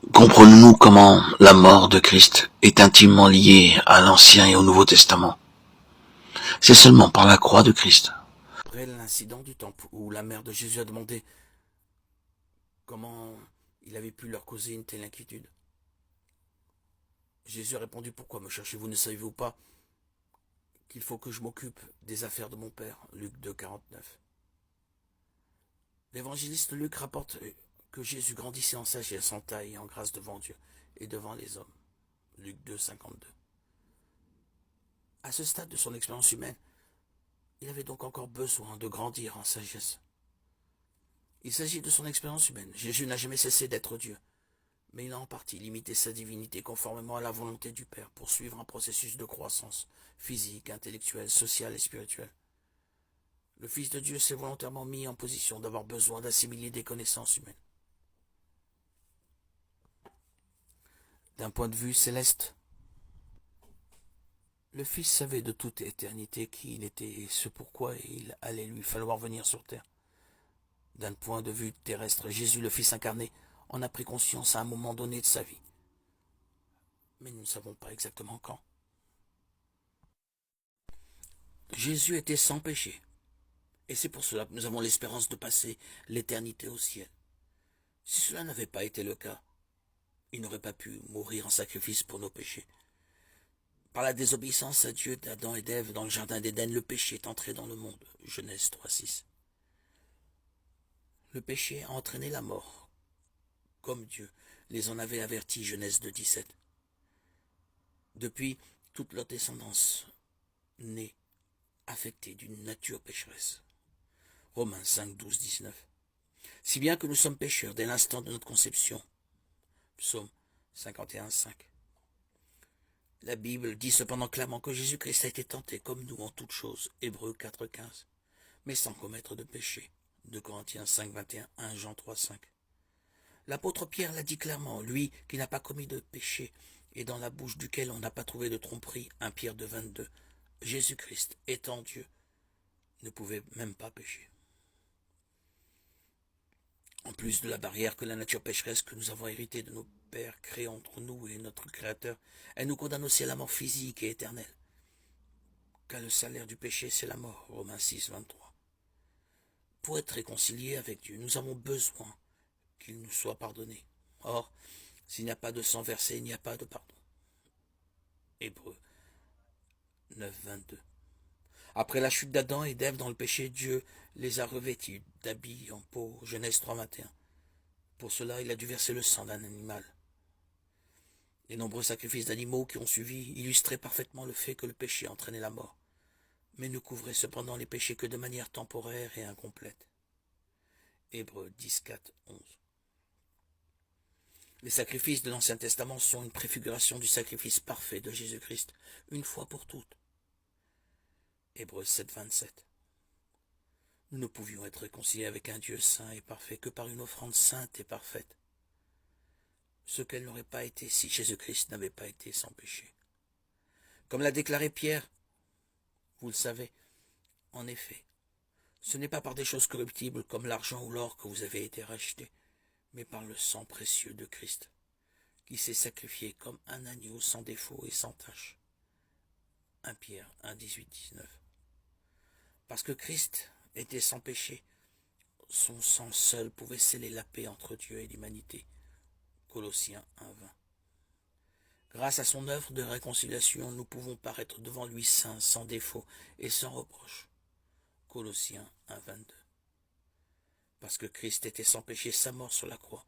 Comprenons-nous comment la mort de Christ est intimement liée à l'Ancien et au Nouveau Testament. C'est seulement par la croix de Christ. Après l'incident du temple où la mère de Jésus a demandé comment il avait pu leur causer une telle inquiétude, Jésus a répondu: pourquoi me cherchez-vous? Ne savez-vous pas qu'il faut que je m'occupe des affaires de mon Père? Luc 2, 49. L'évangéliste Luc rapporte que Jésus grandissait en sagesse, en taille et en grâce devant Dieu et devant les hommes. Luc 2, 52. À ce stade de son expérience humaine, il avait donc encore besoin de grandir en sagesse. Il s'agit de son expérience humaine. Jésus n'a jamais cessé d'être Dieu, mais il a en partie limité sa divinité conformément à la volonté du Père pour suivre un processus de croissance physique, intellectuelle, sociale et spirituelle. Le Fils de Dieu s'est volontairement mis en position d'avoir besoin d'assimiler des connaissances humaines. D'un point de vue céleste, le Fils savait de toute éternité qui il était et ce pourquoi il allait lui falloir venir sur terre. D'un point de vue terrestre, Jésus, le Fils incarné, en a pris conscience à un moment donné de sa vie. Mais nous ne savons pas exactement quand. Jésus était sans péché. Et c'est pour cela que nous avons l'espérance de passer l'éternité au ciel. Si cela n'avait pas été le cas, il n'aurait pas pu mourir en sacrifice pour nos péchés. Par la désobéissance à Dieu d'Adam et d'Ève dans le jardin d'Éden, le péché est entré dans le monde. Genèse 3:6. Le péché a entraîné la mort, comme Dieu les en avait avertis. Genèse 2:17. Depuis, toute leur descendance née affectée d'une nature pécheresse. Romains 5:12-19. Si bien que nous sommes pécheurs dès l'instant de notre conception. Psaume 51:5. La Bible dit cependant clairement que Jésus-Christ a été tenté comme nous en toutes choses. Hébreux 4:15. Mais sans commettre de péché. 2 Corinthiens 5:21, 1 Jean 3:5. L'apôtre Pierre l'a dit clairement, lui qui n'a pas commis de péché et dans la bouche duquel on n'a pas trouvé de tromperie. 1 Pierre 2:22. Jésus-Christ, étant Dieu, ne pouvait même pas pécher. En plus de la barrière que la nature pécheresse que nous avons héritée de nos pères créée entre nous et notre Créateur, elle nous condamne aussi à la mort physique et éternelle. Car le salaire du péché, c'est la mort. Romains 6:23. Pour être réconciliés avec Dieu, nous avons besoin qu'il nous soit pardonné. Or, s'il n'y a pas de sang versé, il n'y a pas de pardon. Hébreux 9:22. Après la chute d'Adam et d'Ève dans le péché, Dieu les a revêtis d'habits en peau. Genèse 3:21. Pour cela, il a dû verser le sang d'un animal. Les nombreux sacrifices d'animaux qui ont suivi illustraient parfaitement le fait que le péché entraînait la mort, mais ne couvrait cependant les péchés que de manière temporaire et incomplète. Hébreux 10:4-11. Les sacrifices de l'Ancien Testament sont une préfiguration du sacrifice parfait de Jésus-Christ, une fois pour toutes. Hébreux 7:27. Nous ne pouvions être réconciliés avec un Dieu saint et parfait que par une offrande sainte et parfaite, ce qu'elle n'aurait pas été si Jésus-Christ n'avait pas été sans péché. Comme l'a déclaré Pierre, vous le savez, en effet, ce n'est pas par des choses corruptibles comme l'argent ou l'or que vous avez été rachetés, mais par le sang précieux de Christ, qui s'est sacrifié comme un agneau sans défaut et sans tache. 1 Pierre 1:18-19. Parce que Christ était sans péché, son sang seul pouvait sceller la paix entre Dieu et l'humanité. Colossiens 1:20. Grâce à son œuvre de réconciliation, nous pouvons paraître devant lui saints, sans défaut et sans reproche. Colossiens 1:22. Parce que Christ était sans péché, sa mort sur la croix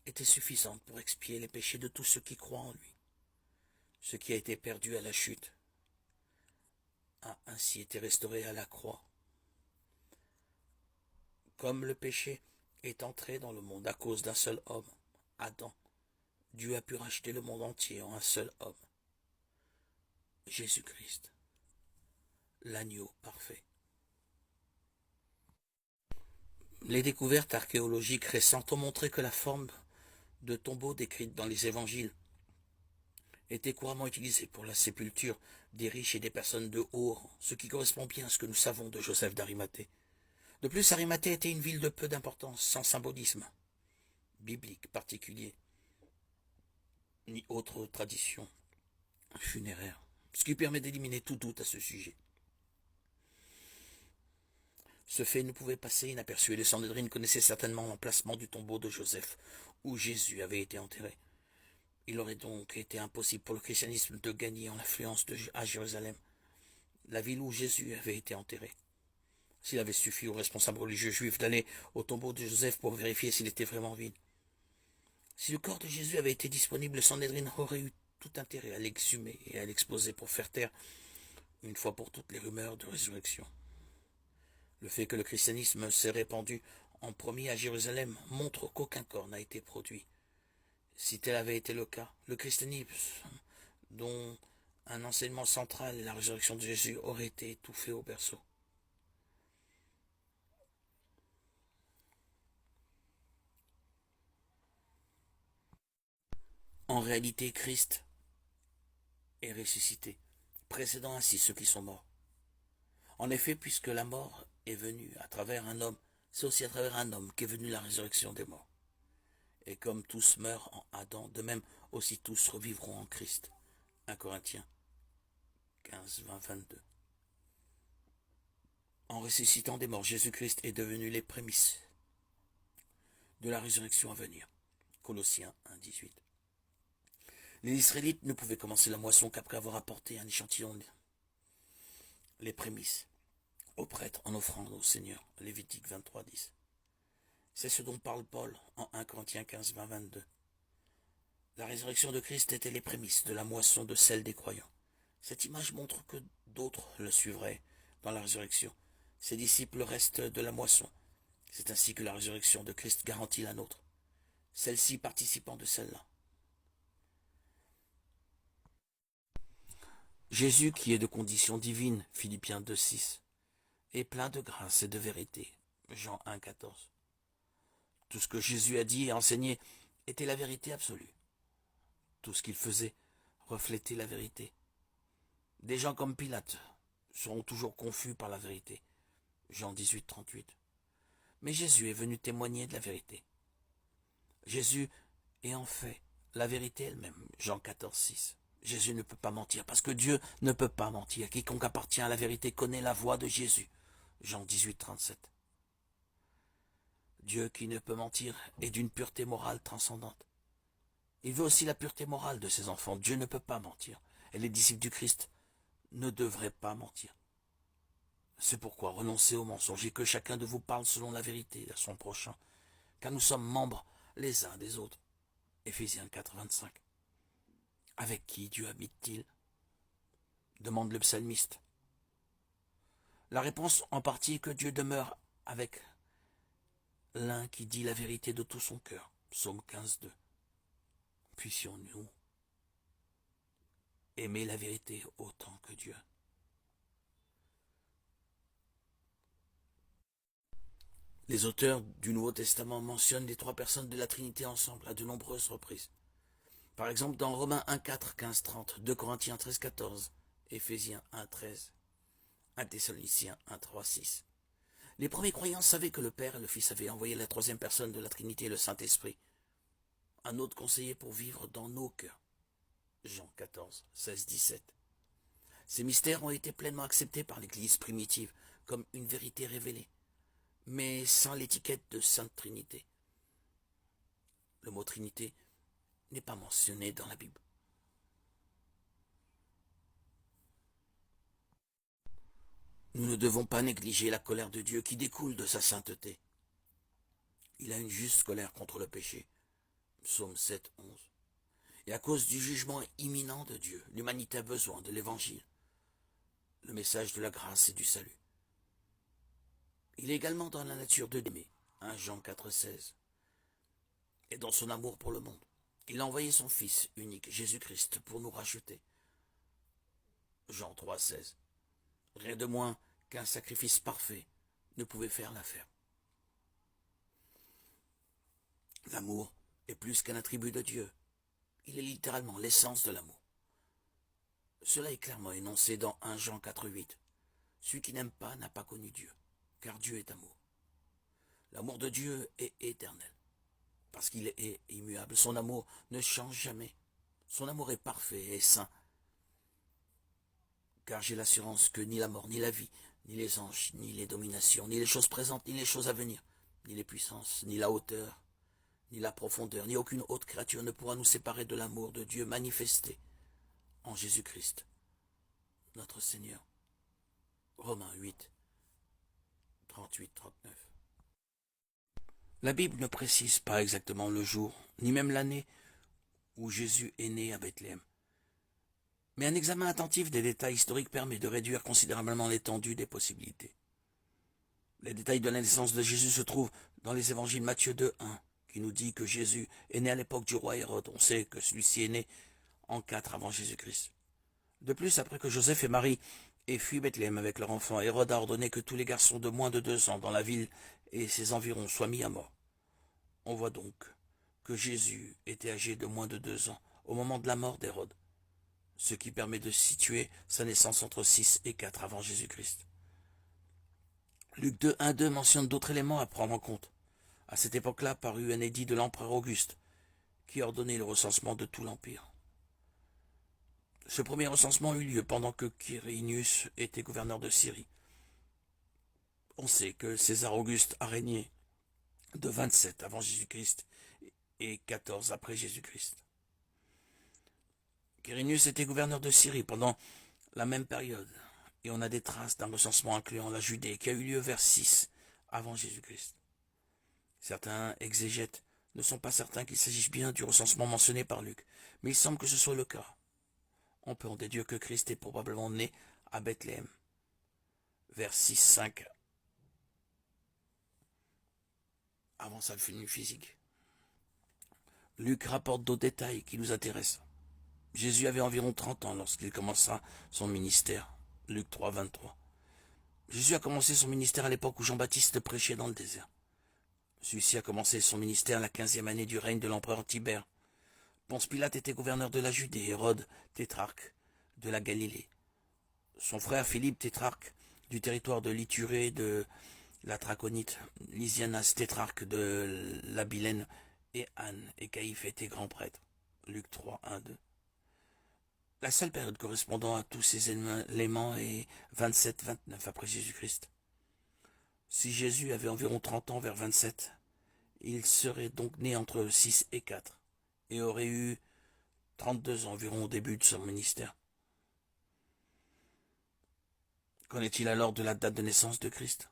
était suffisante pour expier les péchés de tous ceux qui croient en lui. Ce qui a été perdu à la chute a ainsi été restauré à la croix. Comme le péché est entré dans le monde à cause d'un seul homme, Adam, Dieu a pu racheter le monde entier en un seul homme, Jésus-Christ, l'agneau parfait. Les découvertes archéologiques récentes ont montré que la forme de tombeaux décrite dans les évangiles était couramment utilisée pour la sépulture des riches et des personnes de haut rang, ce qui correspond bien à ce que nous savons de Joseph d'Arimathée. De plus, Arimathée était une ville de peu d'importance, sans symbolisme biblique particulier. ni autre tradition funéraire, ce qui permet d'éliminer tout doute à ce sujet. Ce fait ne pouvait passer inaperçu et le Sanhédrin connaissait certainement l'emplacement du tombeau de Joseph, où Jésus avait été enterré. Il aurait donc été impossible pour le christianisme de gagner en influence à Jérusalem, la ville où Jésus avait été enterré. S'il avait suffi aux responsables religieux juifs d'aller au tombeau de Joseph pour vérifier s'il était vraiment vide. Si le corps de Jésus avait été disponible, le Sanhédrin aurait eu tout intérêt à l'exhumer et à l'exposer pour faire taire, une fois pour toutes, les rumeurs de résurrection. Le fait que le christianisme s'est répandu en premier à Jérusalem montre qu'aucun corps n'a été produit. Si tel avait été le cas, le christianisme, dont un enseignement central est la résurrection de Jésus, aurait été étouffé au berceau. En réalité, Christ est ressuscité, précédant ainsi ceux qui sont morts. En effet, puisque la mort est venue à travers un homme, c'est aussi à travers un homme qu'est venue la résurrection des morts. Et comme tous meurent en Adam, de même aussi tous revivront en Christ. 1 Corinthiens 15, 20, 22. En ressuscitant des morts, Jésus-Christ est devenu les prémices de la résurrection à venir. Colossiens 1, 18. Les Israélites ne pouvaient commencer la moisson qu'après avoir apporté un échantillon, les prémices, aux prêtres en offrande au Seigneur. Lévitique 23, 10. C'est ce dont parle Paul en 1 Corinthiens 15, 20, 22. La résurrection de Christ était les prémices de la moisson de celle des croyants. Cette image montre que d'autres le suivraient dans la résurrection. Ses disciples restent de la moisson. C'est ainsi que la résurrection de Christ garantit la nôtre, celle-ci participant de celle-là. Jésus, qui est de condition divine, Philippiens 2, 6, est plein de grâce et de vérité, Jean 1, 14. Tout ce que Jésus a dit et enseigné était la vérité absolue. Tout ce qu'il faisait reflétait la vérité. Des gens comme Pilate seront toujours confus par la vérité, Jean 18, 38. Mais Jésus est venu témoigner de la vérité. Jésus est en fait la vérité elle-même, Jean 14, 6. Jésus ne peut pas mentir, parce que Dieu ne peut pas mentir. Quiconque appartient à la vérité connaît la voix de Jésus, Jean 18, 37. Dieu qui ne peut mentir est d'une pureté morale transcendante. Il veut aussi la pureté morale de ses enfants. Dieu ne peut pas mentir, et les disciples du Christ ne devraient pas mentir. C'est pourquoi renoncez au mensonge et que chacun de vous parle selon la vérité à son prochain, car nous sommes membres les uns des autres. Éphésiens 4, 25. Avec qui Dieu habite-t-il? Demande le psalmiste. La réponse en partie est que Dieu demeure avec l'un qui dit la vérité de tout son cœur. Psaume 15, 2. Puissions-nous aimer la vérité autant que Dieu. Les auteurs du Nouveau Testament mentionnent les trois personnes de la Trinité ensemble à de nombreuses reprises. Par exemple dans Romains 1, 4, 15, 30, 2 Corinthiens 13, 14, Éphésiens 1, 13, 1 Thessaloniciens 1, 3, 6. Les premiers croyants savaient que le Père et le Fils avaient envoyé la troisième personne de la Trinité, le Saint-Esprit, un autre conseiller pour vivre dans nos cœurs. Jean 14, 16, 17. Ces mystères ont été pleinement acceptés par l'Église primitive comme une vérité révélée, mais sans l'étiquette de Sainte Trinité. Le mot Trinité n'est pas mentionné dans la Bible. Nous ne devons pas négliger la colère de Dieu qui découle de sa sainteté. Il a une juste colère contre le péché. Psaume 7, 11. Et à cause du jugement imminent de Dieu, l'humanité a besoin de l'Évangile, le message de la grâce et du salut. Il est également dans la nature de l'aimer, 1 Jean 4, 16. Et dans son amour pour le monde, il a envoyé son Fils unique, Jésus-Christ, pour nous racheter. Jean 3, 16. Rien de moins qu'un sacrifice parfait ne pouvait faire l'affaire. L'amour est plus qu'un attribut de Dieu. Il est littéralement l'essence de l'amour. Cela est clairement énoncé dans 1 Jean 4, 8. Celui qui n'aime pas n'a pas connu Dieu, car Dieu est amour. L'amour de Dieu est éternel, parce qu'il est immuable. Son amour ne change jamais. Son amour est parfait et saint, car j'ai l'assurance que ni la mort, ni la vie, ni les anges, ni les dominations, ni les choses présentes, ni les choses à venir, ni les puissances, ni la hauteur, ni la profondeur, ni aucune autre créature ne pourra nous séparer de l'amour de Dieu manifesté en Jésus-Christ, notre Seigneur. Romains 8, 38-39. La Bible ne précise pas exactement le jour, ni même l'année où Jésus est né à Bethléem. Mais un examen attentif des détails historiques permet de réduire considérablement l'étendue des possibilités. Les détails de la naissance de Jésus se trouvent dans les évangiles Matthieu 2:1, qui nous dit que Jésus est né à l'époque du roi Hérode. On sait que celui-ci est né en 4 avant Jésus-Christ. De plus, après que Joseph et Marie aient fui Bethléem avec leur enfant, Hérode a ordonné que tous les garçons de moins de 2 ans dans la ville et ses environs soient mis à mort. On voit donc que Jésus était âgé de moins de 2 ans au moment de la mort d'Hérode, ce qui permet de situer sa naissance entre 6 et 4 avant Jésus-Christ. Luc 2:1-2 mentionne d'autres éléments à prendre en compte. À cette époque-là parut un édit de l'empereur Auguste, qui ordonnait le recensement de tout l'Empire. Ce premier recensement eut lieu pendant que Quirinius était gouverneur de Syrie. On sait que César Auguste a régné de 27 avant Jésus-Christ et 14 après Jésus-Christ. Quirinius était gouverneur de Syrie pendant la même période, et on a des traces d'un recensement incluant la Judée qui a eu lieu vers 6 avant Jésus-Christ. Certains exégètes ne sont pas certains qu'il s'agisse bien du recensement mentionné par Luc, mais il semble que ce soit le cas. On peut en déduire que Christ est probablement né à Bethléem, vers 6-5 avant sa venue physique. Luc rapporte d'autres détails qui nous intéressent. Jésus avait environ 30 ans lorsqu'il commença son ministère. Luc 3:23. Jésus a commencé son ministère à l'époque où Jean-Baptiste prêchait dans le désert. Celui-ci a commencé son ministère la 15e année du règne de l'empereur Tibère. Ponce Pilate était gouverneur de la Judée, Hérode, tétrarque de la Galilée. Son frère Philippe, tétrarque du territoire de l'Iturée, de la Traconite, Lysianas, tétrarque de l'Abilène, et Anne et Caïphe étaient grands prêtres. Luc 3:1-2. La seule période correspondant à tous ces éléments est 27-29 après Jésus-Christ. Si Jésus avait environ 30 ans vers 27, il serait donc né entre 6 et 4 et aurait eu 32 ans environ au début de son ministère. Qu'en est-il alors de la date de naissance de Christ?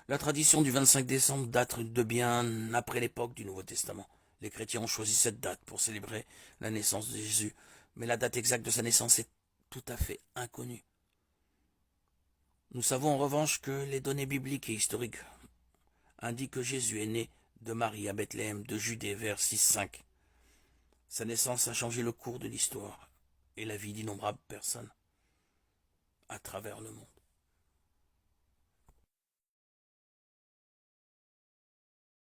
La tradition du 25 décembre date de bien après l'époque du Nouveau Testament. Les chrétiens ont choisi cette date pour célébrer la naissance de Jésus, mais la date exacte de sa naissance est tout à fait inconnue. Nous savons en revanche que les données bibliques et historiques indiquent que Jésus est né de Marie à Bethléem, de Judée, vers 6-5. Sa naissance a changé le cours de l'histoire et la vie d'innombrables personnes à travers le monde.